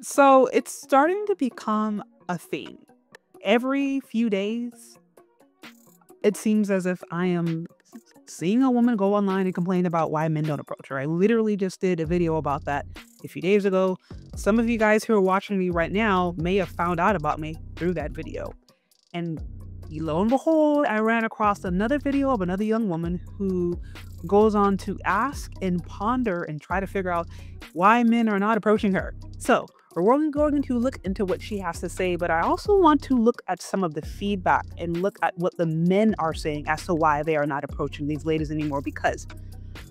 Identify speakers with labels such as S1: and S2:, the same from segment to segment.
S1: So it's starting to become a thing. Every few days, it seems as if I am seeing a woman go online and complain about why men don't approach her. I literally just did a video about that a few days ago. Some of you guys who are watching me right now may have found out about me through that video. And lo and behold, I ran across another video of another young woman who goes on to ask and ponder and try to figure out why men are not approaching her. So we're going to look into what she has to say, but I also want to look at some of the feedback and look at what the men are saying as to why they are not approaching these ladies anymore. Because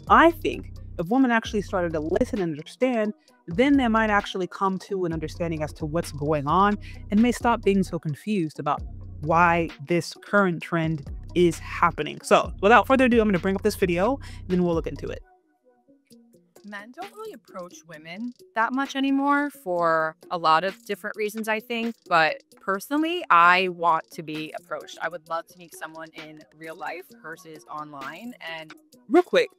S1: I think if women actually started to listen and understand, then they might actually come to an understanding as to what's going on and may stop being so confused about why this current trend is happening. So without further ado, I'm going to bring up this video, then we'll look into it.
S2: Men don't really approach women that much anymore for a lot of different reasons, I think. But personally, I want to be approached. I would love to meet someone in real life versus online. And
S1: real quick.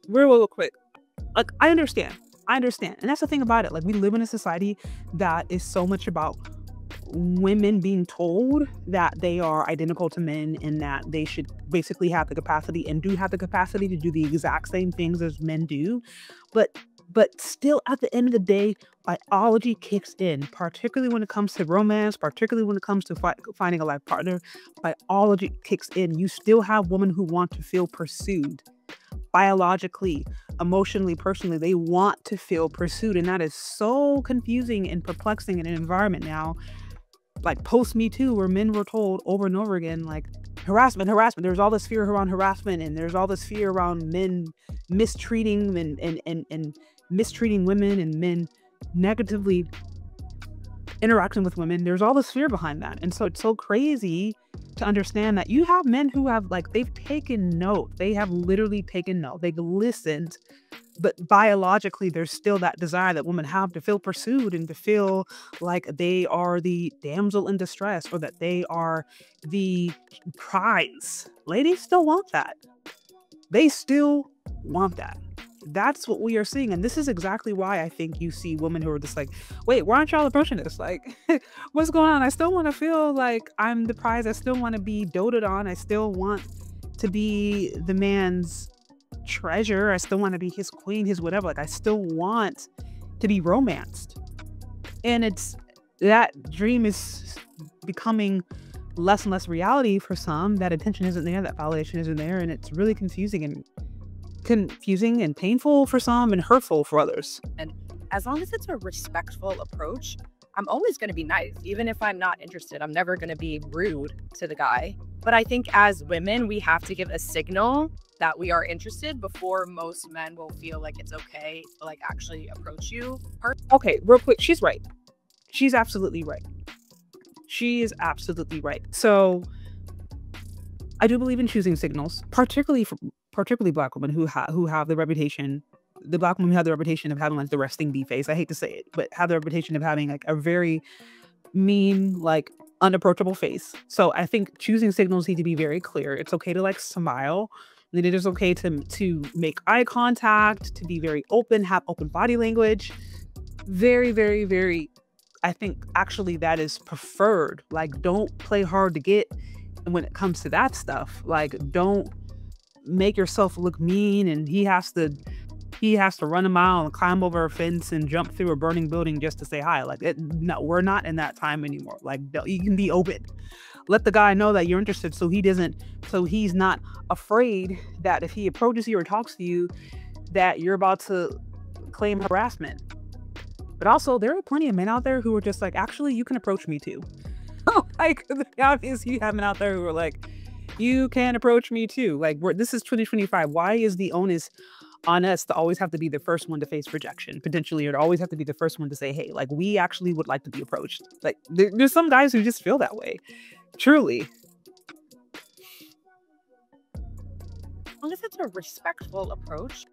S1: Like, I understand. And that's the thing about it. Like, we live in a society that is so much about women being told that they are identical to men and that they should basically have the capacity and do have the capacity to do the exact same things as men do. But still, at the end of the day, biology kicks in, particularly when it comes to romance, particularly when it comes to finding a life partner. Biology kicks in. You still have women who want to feel pursued biologically, emotionally, personally. They want to feel pursued. And that is so confusing and perplexing in an environment now, like post Me Too, where men were told over and over again, like, harassment. There's all this fear around harassment, and there's all this fear around men mistreating and mistreating women, and men negatively interacting with women. There's all this fear behind that. And so it's so crazy to understand that you have men who have, like, they've taken note. They have literally taken note. They've listened. But biologically, there's still that desire that women have to feel pursued and to feel like they are the damsel in distress, or that they are the prize. Ladies still want that. They still want that. That's what we are seeing. And this is exactly why I think you see women who are just like, wait, why aren't y'all approaching this? Like, what's going on? I still want to feel like I'm the prize. I still want to be doted on. I still want to be the man's treasure. I still want to be his queen, his whatever. Like, I still want to be romanced. And it's that dream is becoming less and less reality for some. That attention isn't there, that validation isn't there, and it's really confusing and painful for some and hurtful for others.
S2: And as long as it's a respectful approach, I'm always going to be nice. Even if I'm not interested, I'm never going to be rude to the guy. But I think as women, we have to give a signal that we are interested before most men will feel like it's okay to, like, actually approach you.
S1: Okay, real quick, she's right. She's absolutely right. She is absolutely right. So I do believe in choosing signals, particularly Black women who have the reputation. The Black women have the reputation of having, like, the resting bee face. I hate to say it, but have the reputation of having, like, a very mean, like, unapproachable face. So I think choosing signals need to be very clear. It's okay to, like, smile. And it is okay to make eye contact, to be very open, have open body language. Very, very, very, I think actually that is preferred. Like, don't play hard to get when it comes to that stuff. Like, don't make yourself look mean and he has to run a mile and climb over a fence and jump through a burning building just to say hi. Like, no, we're not in that time anymore. Like, you can be open. Let the guy know that you're interested, so he's not afraid that if he approaches you or talks to you, that you're about to claim harassment. But also, there are plenty of men out there who are just like, actually, you can approach me too. Like, the obvious, you have men out there who are like, you can approach me too. Like, this is 2025. Why is the onus on us to always have to be the first one to face rejection, potentially, or to always have to be the first one to say, hey, like, we actually would like to be approached? Like, there's some guys who just feel that way. Truly.
S2: As long as it's a respectful approach.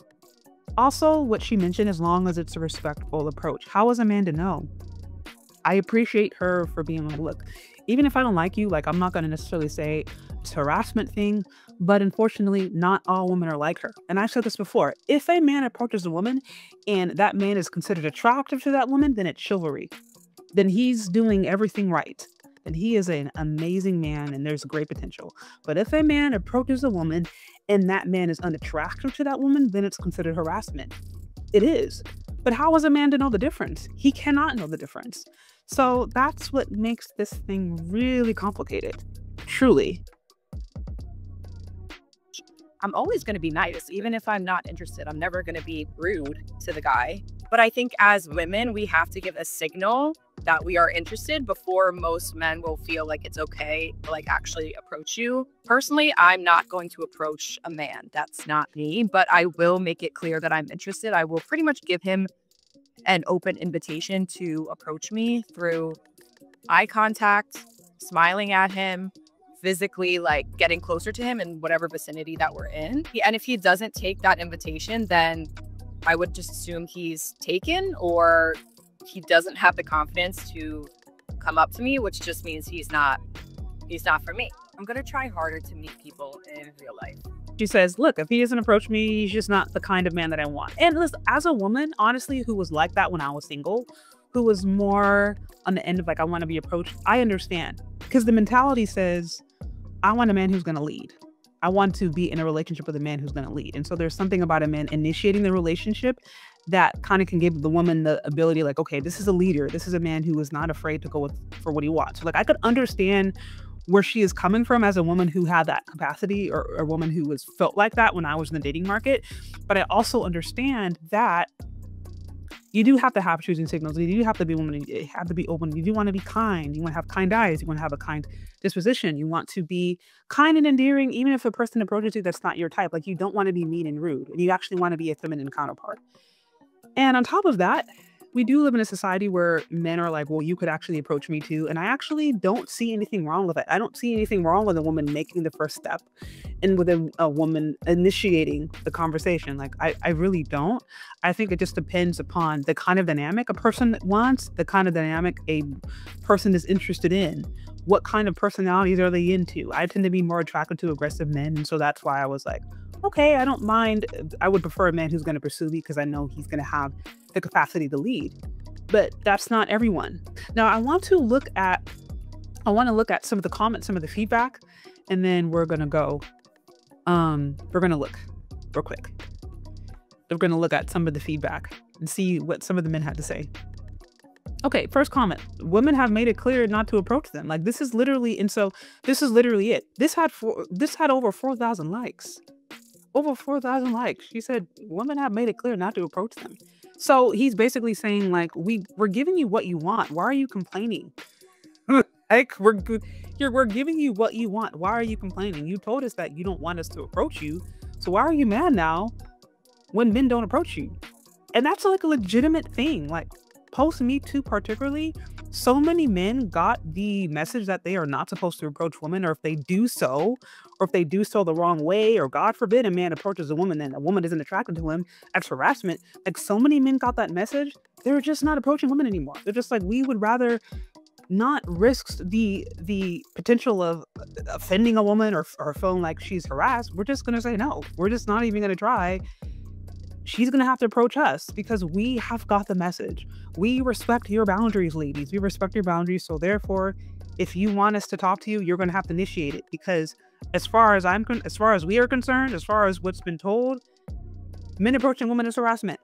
S1: Also, what she mentioned, as long as it's a respectful approach. How is a man to know? I appreciate her for being like, look, even if I don't like you, like, I'm not going to necessarily say it's a harassment thing, but unfortunately, not all women are like her. And I've said this before. If a man approaches a woman and that man is considered attractive to that woman, then it's chivalry. then he's doing everything right. And he is an amazing man and there's great potential. But if a man approaches a woman and that man is unattractive to that woman, then it's considered harassment. It is. But how is a man to know the difference? He cannot know the difference. So that's what makes this thing really complicated. Truly.
S2: I'm always going to be nice, even if I'm not interested. I'm never going to be rude to the guy. But I think as women, we have to give a signal that we are interested before most men will feel like it's okay to like actually approach you. Personally, I'm not going to approach a man. That's not me, but I will make it clear that I'm interested. I will pretty much give him an open invitation to approach me through eye contact, smiling at him, physically like getting closer to him in whatever vicinity that we're in. And if he doesn't take that invitation, then I would just assume he's taken or he doesn't have the confidence to come up to me, which just means he's not for me. I'm going to try harder to meet people in real life.
S1: She says, look, if he doesn't approach me, he's just not the kind of man that I want. And listen, as a woman, honestly, who was like that when I was single, who was more on the end of like, I want to be approached, I understand. Because the mentality says, I want a man who's going to lead. I want to be in a relationship with a man who's going to lead. And so there's something about a man initiating the relationship that kind of can give the woman the ability like, okay, this is a leader. This is a man who is not afraid to go for what he wants. So like I could understand where she is coming from as a woman who had that capacity or a woman who was felt like that when I was in the dating market. But I also understand that you do have to have choosing signals. You do have to be woman. You have to be open. You do want to be kind. You want to have kind eyes. You want to have a kind disposition. You want to be kind and endearing, even if a person approaches you that's not your type. Like you don't want to be mean and rude. And you actually want to be a feminine counterpart. And on top of that, we do live in a society where men are like, well, you could actually approach me too. And I actually don't see anything wrong with it. I don't see anything wrong with a woman making the first step and with a woman initiating the conversation. Like, I really don't. I think it just depends upon the kind of dynamic a person wants, the kind of dynamic a person is interested in. What kind of personalities are they into? I tend to be more attracted to aggressive men. And so that's why I was like, okay, I don't mind. I would prefer a man who's going to pursue me because I know he's going to have the capacity to lead. But that's not everyone. Now, I want to look at some of the comments, some of the feedback, and then we're going to go. We're going to look real quick. We're going to look at some of the feedback and see what some of the men had to say. Okay, first comment. Women have made it clear not to approach them. Like this is literally it. This had over 4,000 likes. Over 4,000 likes. She said women have made it clear not to approach them. So he's basically saying like we're giving you what you want. Why are you complaining? Like we're giving you what you want. Why are you complaining? You told us that you don't want us to approach you. So why are you mad now when men don't approach you? And that's like a legitimate thing. Like post Me Too particularly, so many men got the message that they are not supposed to approach women, or if they do so the wrong way, or God forbid a man approaches a woman and a woman isn't attracted to him, that's harassment. Like so many men got that message, they're just not approaching women anymore. They're just like, we would rather not risk the potential of offending a woman or feeling like she's harassed. We're just gonna say no. We're just not even gonna try. She's going to have to approach us because we have got the message. We respect your boundaries, ladies. We respect your boundaries. So therefore, if you want us to talk to you, you're going to have to initiate it, because as far as we are concerned, as far as what's been told, men approaching women is harassment.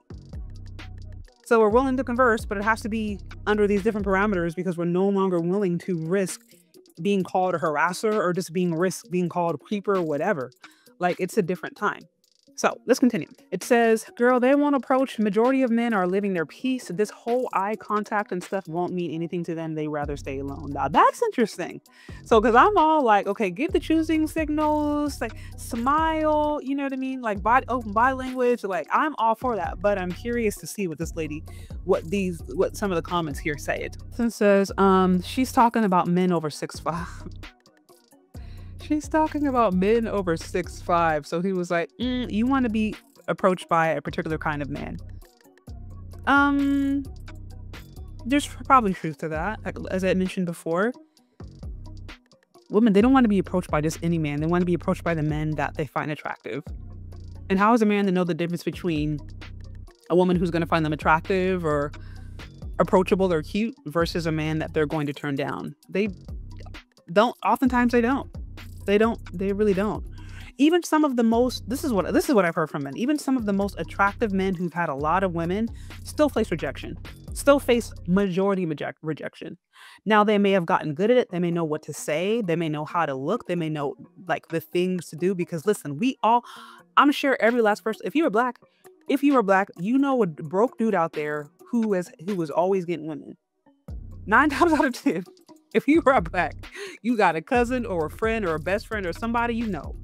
S1: So we're willing to converse, but it has to be under these different parameters, because we're no longer willing to risk being called a harasser or just being called a creeper or whatever. Like it's a different time. So let's continue. It says, girl, they won't approach. Majority of men are living their peace. This whole eye contact and stuff won't mean anything to them. They rather stay alone. Now that's interesting. So, cause I'm all like, okay, give the choosing signals, like smile, you know what I mean? Like open body language. Like I'm all for that, but I'm curious to see what this lady, what some of the comments here say. It says, she's talking about men over 6'5". She's talking about men over 6'5". So he was like, you want to be approached by a particular kind of man. There's probably truth to that. Like, as I mentioned before, women, they don't want to be approached by just any man. They want to be approached by the men that they find attractive. And how is a man to know the difference between a woman who's going to find them attractive or approachable or cute versus a man that they're going to turn down. They don't, oftentimes they don't. They really don't. Even some of the most, this is what I've heard from men. Even some of the most attractive men who've had a lot of women still face rejection. Still face majority rejection. Now they may have gotten good at it. They may know what to say. They may know how to look. They may know like the things to do, because listen, I'm sure every last person, if you were black, you know a broke dude out there who was always getting women. 9 times out of 10, if you are black, you got a cousin or a friend or a best friend or somebody you know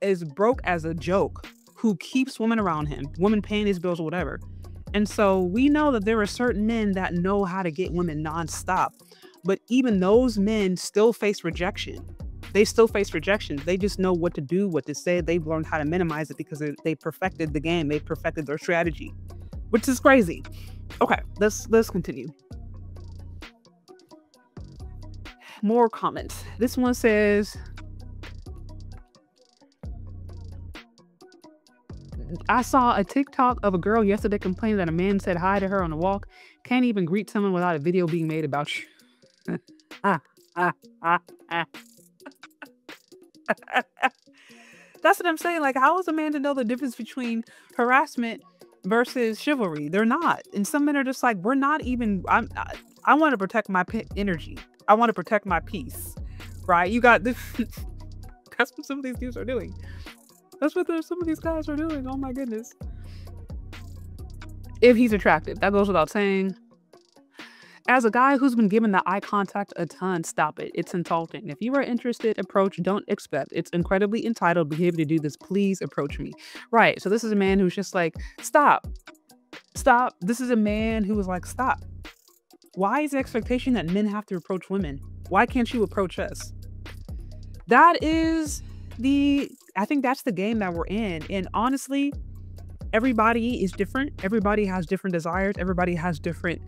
S1: is broke as a joke who keeps women around him, women paying his bills or whatever. And so we know that there are certain men that know how to get women nonstop. But even those men still face rejection. They still face rejection. They just know what to do, what to say. They've learned how to minimize it because they perfected the game. They perfected their strategy, which is crazy. Okay, let's continue. More comments. This one says, I saw a TikTok of a girl yesterday complaining that a man said hi to her on the walk. Can't even greet someone without a video being made about you. That's what I'm saying. Like, how is a man to know the difference between harassment versus chivalry? They're not. And some men are just like, we're not even, I want to protect my energy. I want to protect my peace, right? You got this. That's what some of these dudes are doing. That's what some of these guys are doing. Oh my goodness. If he's attractive, that goes without saying. As a guy who's been given the eye contact a ton, stop it. It's insulting. If you are interested, approach. Don't expect. It's incredibly entitled behavior to do this. Please approach me. Right. So this is a man who's just like, stop. Stop. This is a man who was like, stop. Why is the expectation that men have to approach women? Why can't you approach us? I think that's the game that we're in. And honestly, everybody is different. Everybody has different desires. Everybody has different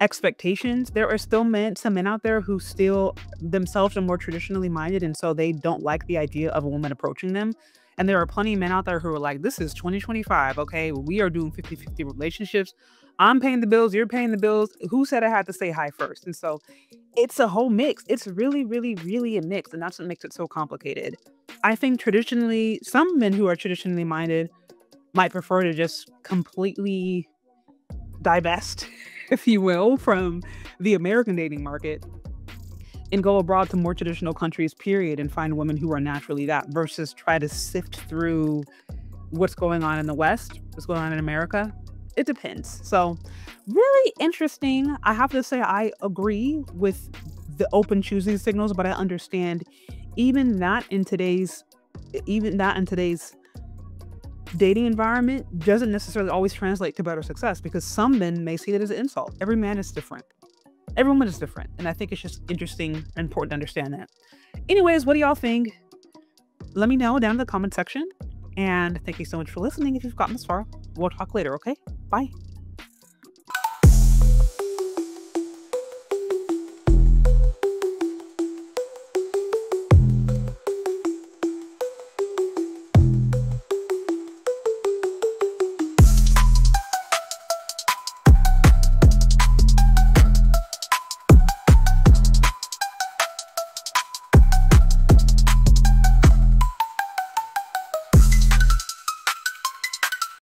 S1: expectations. There are still some men out there who still themselves are more traditionally minded, and so they don't like the idea of a woman approaching them. And there are plenty of men out there who are like, this is 2025, okay? We are doing 50-50 relationships. I'm paying the bills, you're paying the bills. Who said I had to say hi first? And so it's a whole mix. It's really, really, really a mix, and that's what makes it so complicated. I think traditionally, some men who are traditionally minded might prefer to just completely divest, if you will, from the American dating market and go abroad to more traditional countries, period, and find women who are naturally that, versus try to sift through what's going on in the West, what's going on in America. It depends. So really interesting. I have to say, I agree with the open choosing signals, but I understand even that in today's dating environment doesn't necessarily always translate to better success, because some men may see it as an insult. Every man is different. Everyone is different. And I think it's just interesting and important to understand that. Anyways, what do y'all think? Let me know down in the comment section. And thank you so much for listening. If you've gotten this far, we'll talk later, okay? Bye.